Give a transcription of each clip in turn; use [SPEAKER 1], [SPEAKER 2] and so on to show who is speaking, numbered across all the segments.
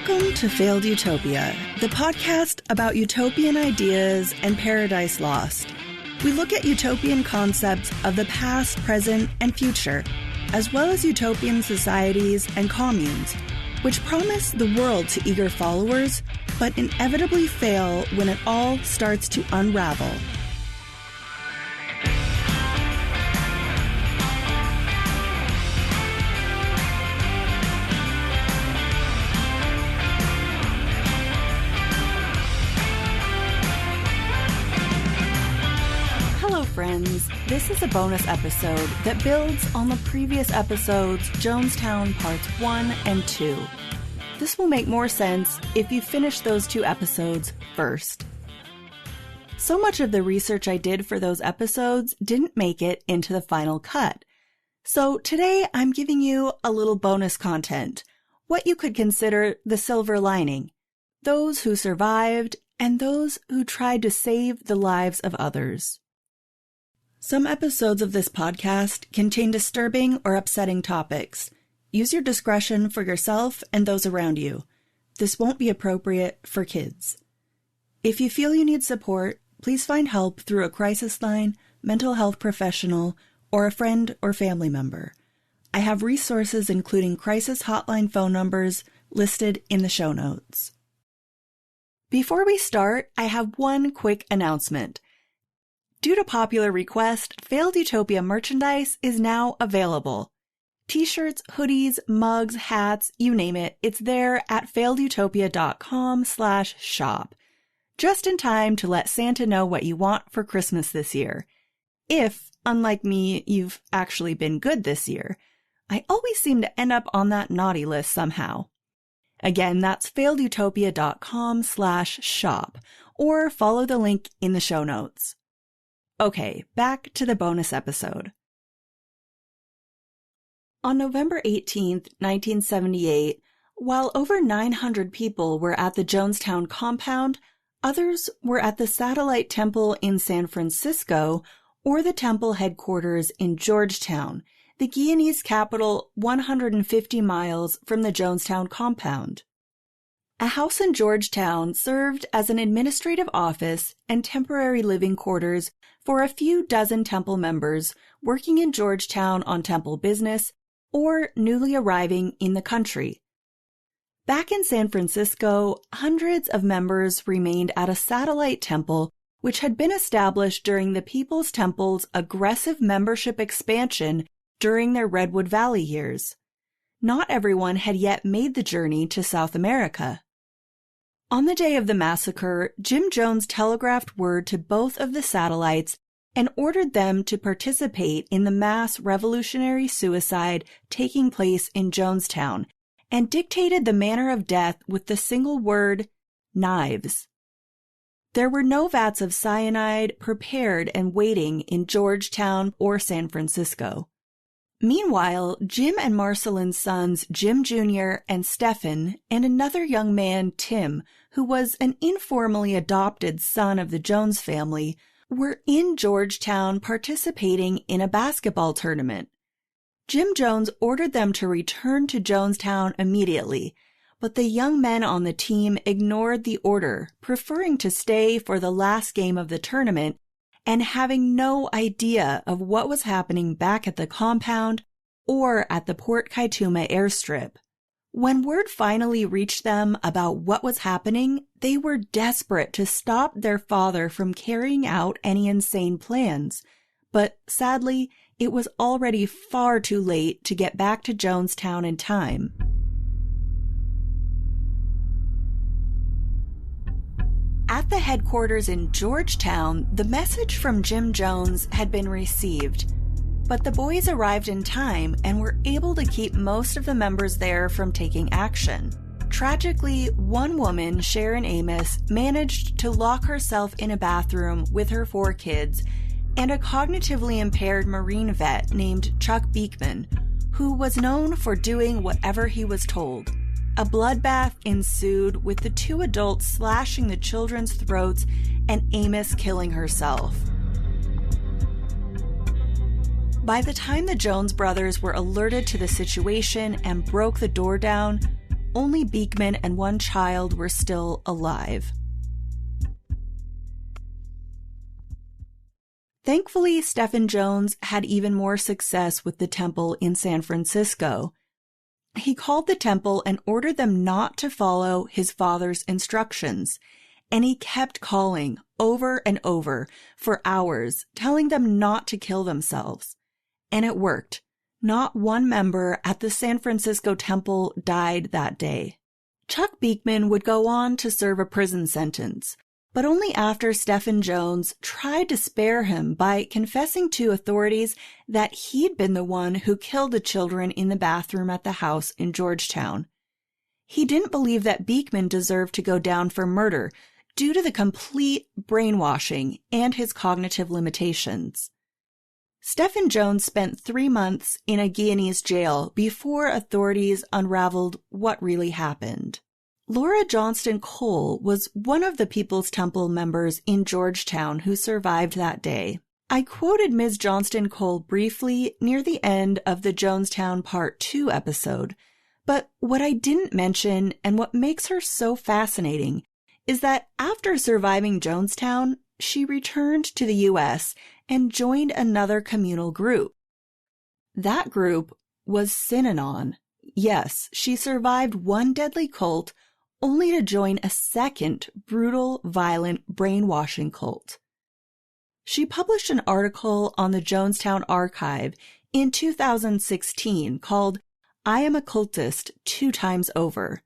[SPEAKER 1] Welcome to Failed Utopia, the podcast about utopian ideas and paradise lost. We look at utopian concepts of the past, present, and future, as well as utopian societies and communes, which promise the world to eager followers, but inevitably fail when it all starts to unravel. Friends, this is a bonus episode that builds on the previous episodes Jonestown Parts 1 and 2. This will make more sense if you finish those two episodes first. So much of the research I did for those episodes didn't make it into the final cut. So today I'm giving you a little bonus content, what you could consider the silver lining, those who survived and those who tried to save the lives of others. Some episodes of this podcast contain disturbing or upsetting topics. Use your discretion for yourself and those around you. This won't be appropriate for kids. If you feel you need support, please find help through a crisis line, mental health professional, or a friend or family member. I have resources including crisis hotline phone numbers listed in the show notes. Before we start, I have one quick announcement. Due to popular request, Failed Utopia merchandise is now available. T-shirts, hoodies, mugs, hats, you name it, it's there at failedutopia.com/shop. Just in time to let Santa know what you want for Christmas this year. If, unlike me, you've actually been good this year. I always seem to end up on that naughty list somehow. Again, that's failedutopia.com/shop, or follow the link in the show notes. Okay, back to the bonus episode. On November 18th, 1978, while over 900 people were at the Jonestown compound, others were at the Satellite Temple in San Francisco or the temple headquarters in Georgetown, the Guyanese capital 150 miles from the Jonestown compound. A house in Georgetown served as an administrative office and temporary living quarters for a few dozen temple members working in Georgetown on temple business or newly arriving in the country. Back in San Francisco, hundreds of members remained at a satellite temple which had been established during the People's Temple's aggressive membership expansion during their Redwood Valley years. Not everyone had yet made the journey to South America. On the day of the massacre, Jim Jones telegraphed word to both of the satellites and ordered them to participate in the mass revolutionary suicide taking place in Jonestown, and dictated the manner of death with the single word, knives. There were no vats of cyanide prepared and waiting in Georgetown or San Francisco. Meanwhile, Jim and Marcelin's sons, Jim Jr. and Stephen, and another young man, Tim, who was an informally adopted son of the Jones family, were in Georgetown participating in a basketball tournament. Jim Jones ordered them to return to Jonestown immediately, but the young men on the team ignored the order, preferring to stay for the last game of the tournament and having no idea of what was happening back at the compound or at the Port Kaituma airstrip. When word finally reached them about what was happening, they were desperate to stop their father from carrying out any insane plans. But sadly, it was already far too late to get back to Jonestown in time. At the headquarters in Georgetown, the message from Jim Jones had been received, but the boys arrived in time and were able to keep most of the members there from taking action. Tragically, one woman, Sharon Amos, managed to lock herself in a bathroom with her 4 kids and a cognitively impaired Marine vet named Chuck Beekman, who was known for doing whatever he was told. A bloodbath ensued with the 2 adults slashing the children's throats and Amos killing herself. By the time the Jones brothers were alerted to the situation and broke the door down, only Beekman and one child were still alive. Thankfully, Stephen Jones had even more success with the temple in San Francisco. He called the temple and ordered them not to follow his father's instructions, and he kept calling over and over for hours, telling them not to kill themselves. And it worked. Not one member at the San Francisco temple died that day. Chuck Beekman would go on to serve a prison sentence, but only after Stephen Jones tried to spare him by confessing to authorities that he'd been the one who killed the children in the bathroom at the house in Georgetown. He didn't believe that Beekman deserved to go down for murder due to the complete brainwashing and his cognitive limitations. Stephen Jones spent 3 months in a Guyanese jail before authorities unraveled what really happened. Laura Johnston Cole was one of the People's Temple members in Georgetown who survived that day. I quoted Ms. Johnston Cole briefly near the end of the Jonestown Part 2 episode, but what I didn't mention and what makes her so fascinating is that after surviving Jonestown, she returned to the U.S. and joined another communal group. That group was Synanon. Yes, she survived one deadly cult only to join a second brutal, violent brainwashing cult. She published an article on the Jonestown Archive in 2016 called "I Am a Cultist 2 Times Over."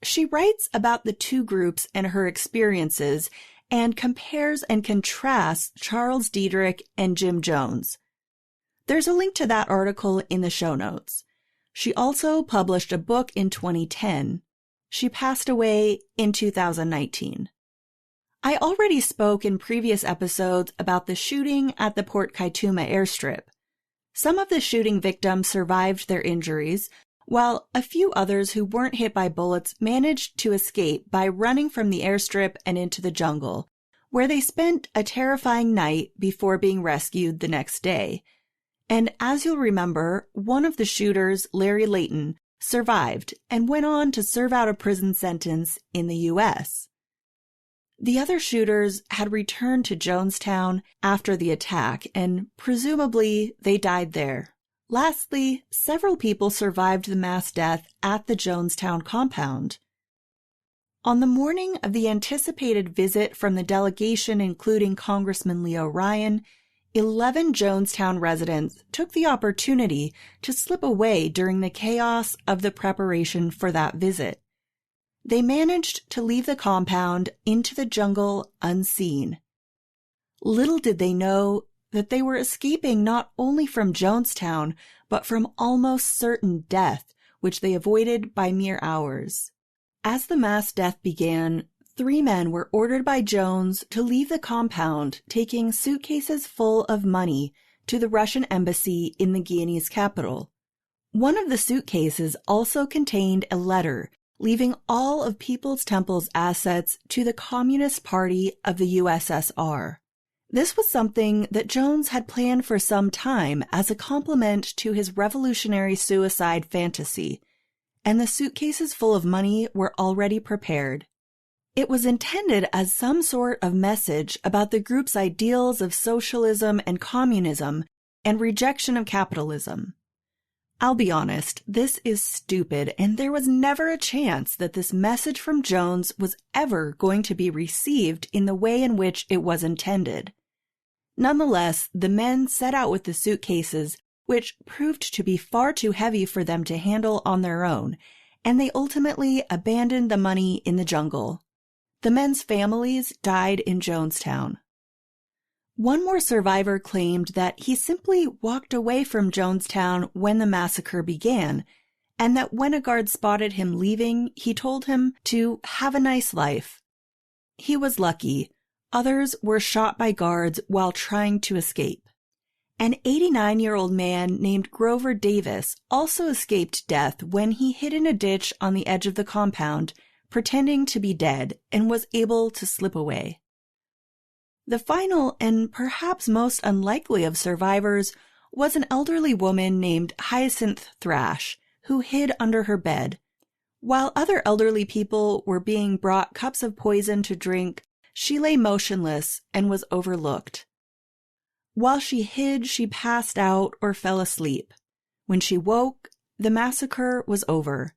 [SPEAKER 1] She writes about the two groups and her experiences and compares and contrasts Charles Diedrich and Jim Jones. There's a link to that article in the show notes. She also published a book in 2010. She passed away in 2019. I already spoke in previous episodes about the shooting at the Port Kaituma airstrip. Some of the shooting victims survived their injuries, while a few others who weren't hit by bullets managed to escape by running from the airstrip and into the jungle, where they spent a terrifying night before being rescued the next day. And as you'll remember, one of the shooters, Larry Layton, survived and went on to serve out a prison sentence in the U.S. The other shooters had returned to Jonestown after the attack, and presumably they died there. Lastly, several people survived the mass death at the Jonestown compound. On the morning of the anticipated visit from the delegation, including Congressman Leo Ryan, 11 Jonestown residents took the opportunity to slip away during the chaos of the preparation for that visit. They managed to leave the compound into the jungle unseen. Little did they know that they were escaping not only from Jonestown, but from almost certain death, which they avoided by mere hours. As the mass death began, 3 men were ordered by Jones to leave the compound, taking suitcases full of money to the Russian embassy in the Guyanese capital. One of the suitcases also contained a letter leaving all of People's Temple's assets to the Communist Party of the USSR. This was something that Jones had planned for some time as a complement to his revolutionary suicide fantasy, and the suitcases full of money were already prepared. It was intended as some sort of message about the group's ideals of socialism and communism and rejection of capitalism. I'll be honest, this is stupid, and there was never a chance that this message from Jones was ever going to be received in the way in which it was intended. Nonetheless, the men set out with the suitcases, which proved to be far too heavy for them to handle on their own, and they ultimately abandoned the money in the jungle. The men's families died in Jonestown. One more survivor claimed that he simply walked away from Jonestown when the massacre began, and that when a guard spotted him leaving, he told him to have a nice life. He was lucky. Others were shot by guards while trying to escape. An 89-year-old man named Grover Davis also escaped death when he hid in a ditch on the edge of the compound, pretending to be dead, and was able to slip away. The final and perhaps most unlikely of survivors was an elderly woman named Hyacinth Thrash, who hid under her bed. While other elderly people were being brought cups of poison to drink, she lay motionless and was overlooked. While she hid, she passed out or fell asleep. When she woke, the massacre was over.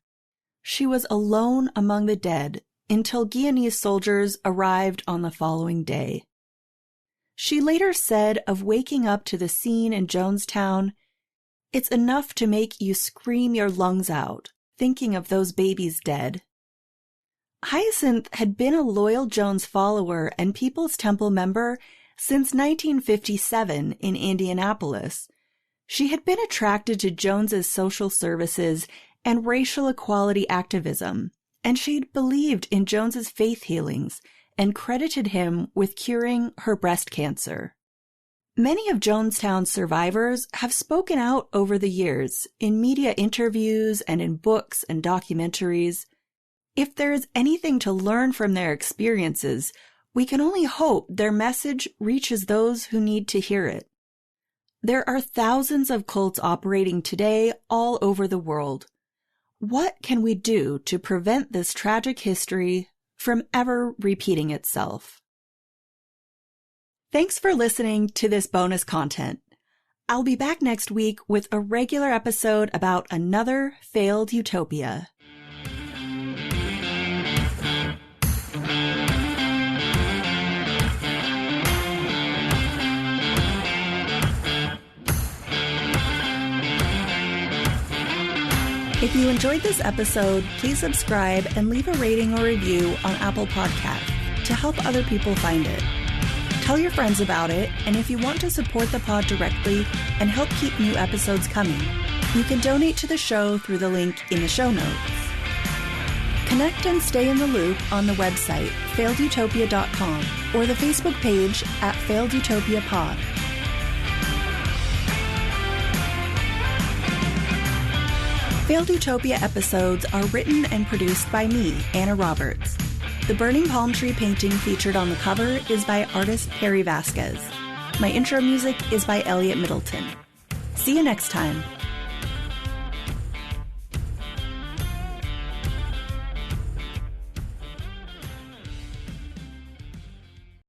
[SPEAKER 1] She was alone among the dead until Guyanese soldiers arrived on the following day. She later said of waking up to the scene in Jonestown, "It's enough to make you scream your lungs out, thinking of those babies dead." Hyacinth had been a loyal Jones follower and People's Temple member since 1957 in Indianapolis. She had been attracted to Jones's social services and racial equality activism, and she'd believed in Jones's faith healings and credited him with curing her breast cancer. Many of Jonestown's survivors have spoken out over the years in media interviews and in books and documentaries. If there is anything to learn from their experiences, we can only hope their message reaches those who need to hear it. There are thousands of cults operating today all over the world. What can we do to prevent this tragic history from ever repeating itself? Thanks for listening to this bonus content. I'll be back next week with a regular episode about another failed utopia. If you enjoyed this episode, please subscribe and leave a rating or review on Apple Podcasts to help other people find it. Tell your friends about it, and if you want to support the pod directly and help keep new episodes coming, you can donate to the show through the link in the show notes. Connect and stay in the loop on the website, failedutopia.com, or the Facebook page at Failed Utopia Pod. Failed Utopia episodes are written and produced by me, Anna Roberts. The burning palm tree painting featured on the cover is by artist Perry Vasquez. My intro music is by Elliot Middleton. See you next time.